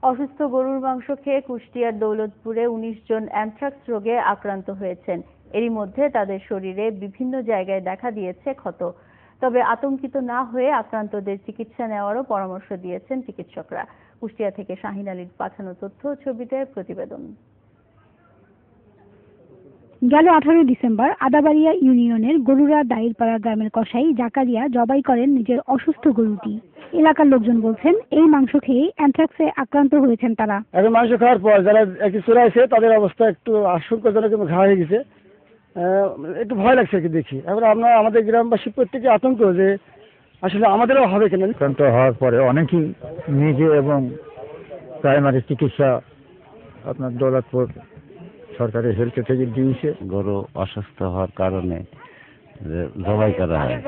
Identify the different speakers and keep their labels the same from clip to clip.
Speaker 1: অসুস্থ গরুর মাংস খেয়ে কুষ্টিয়ার দৌলতপুরে ১৯ জন অ্যানথ্রাক্স রোগে আক্রান্ত হয়েছেন। এরই মধ্যে তাদের শরীরে বিভিন্ন জায়গায় দেখা দিয়েছে ক্ষত। তবে আতঙ্কিত না হয়ে আক্রান্তদের চিকিৎসা নেওয়ারও পরামর্শ দিয়েছেন চিকিৎসকরা। কুষ্টিয়া থেকে শাহিন আলীর পাঠানো তথ্য ছবিতে প্রতিবেদন।
Speaker 2: গেল 18 ডিসেম্বর আদাবাড়িয়া ইউনিয়নের গরুরা দাইরপাড়া গ্রামের কসাই জাকারিয়া জবাই করেন নিজের অসুস্থ গরুটি। এলাকার লোকজন বলছেন এই মাংস খেয়ে অ্যানথ্রাক্সে আক্রান্ত হয়েছেন তারা।
Speaker 3: এখন মাংস খাওয়ার পর যারা একটু চড়াইছে তাদের অবস্থা একটু আশঙ্কাজনক এবং ঘা হয়ে গেছে, একটু ভয় লাগছে কি দেখি। এখন আমরা আমাদের গ্রামবাসী প্রত্যেকে আতঙ্ক যে আসলে আমাদেরও হবে কিনা।
Speaker 4: আক্রান্ত হওয়ার পরে অনেকেই নিজে এবং প্রাইমারি চিকিৎসা আপনার দৌলতপুর সরকারি হেলথ থেকে দিয়েছে।
Speaker 5: গরু অসুস্থ হওয়ার কারণে জবাই করা হয়,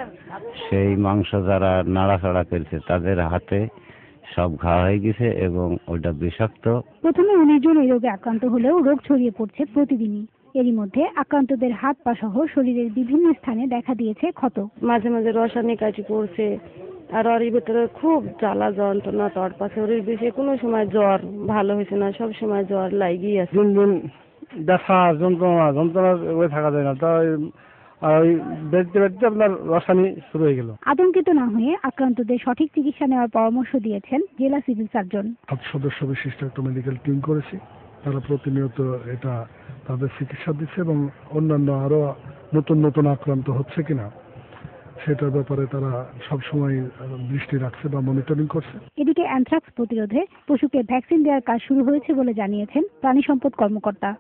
Speaker 5: সেই মাংস যারা নাড়াচাড়া করছে তাদের হাতে সব ঘা হয়ে গেছে এবং ওইটা বিষাক্ত।
Speaker 2: প্রথমে ১৯ জন এই রোগে আক্রান্ত হলেও রোগ ছড়িয়ে পড়ছে প্রতিদিনই। এরই মধ্যে আক্রান্তদের হাত পা সহ শরীরের বিভিন্ন স্থানে দেখা দিয়েছে ক্ষত।
Speaker 6: মাঝে মাঝে রসানি কাটি পড়ছে, আর ওর ভিতরে খুব জ্বালা যন্ত্রণা তড়পাচ্ছে। ওর বেশি কোনো সময় জ্বর ভালো হয়েছে না, সব সময় জ্বর লাগিয়ে আছে।
Speaker 3: দিন ব্যথা যন্ত্রণা হয়ে থাকা যায় না, তাই ওই বেড়তে বেড়তে আপনার রসানি শুরু হয়ে গেল।
Speaker 2: আতঙ্কিত না হয়ে আক্রান্তদের সঠিক চিকিৎসা নেওয়ার পরামর্শ দিয়েছেন জেলা সিভিল সার্জন।
Speaker 7: 7 সদস্য বিশিষ্ট একটা মেডিকেল টিম করেছি, তারা প্রতিনিয়ত এটা তাদের চিকিৎসা দিচ্ছে এবং অন্যান্য আরো নতুন আক্রান্ত হচ্ছে কিনা সেটার ব্যাপারে তারা সবসময় দৃষ্টি রাখছে বা মনিটরিং করছে।
Speaker 2: এদিকে অ্যানথ্রাক্স প্রতিরোধে পশুকে ভ্যাকসিন দেওয়ার কাজ শুরু হয়েছে বলে জানিয়েছেন প্রাণী সম্পদ কর্মকর্তা।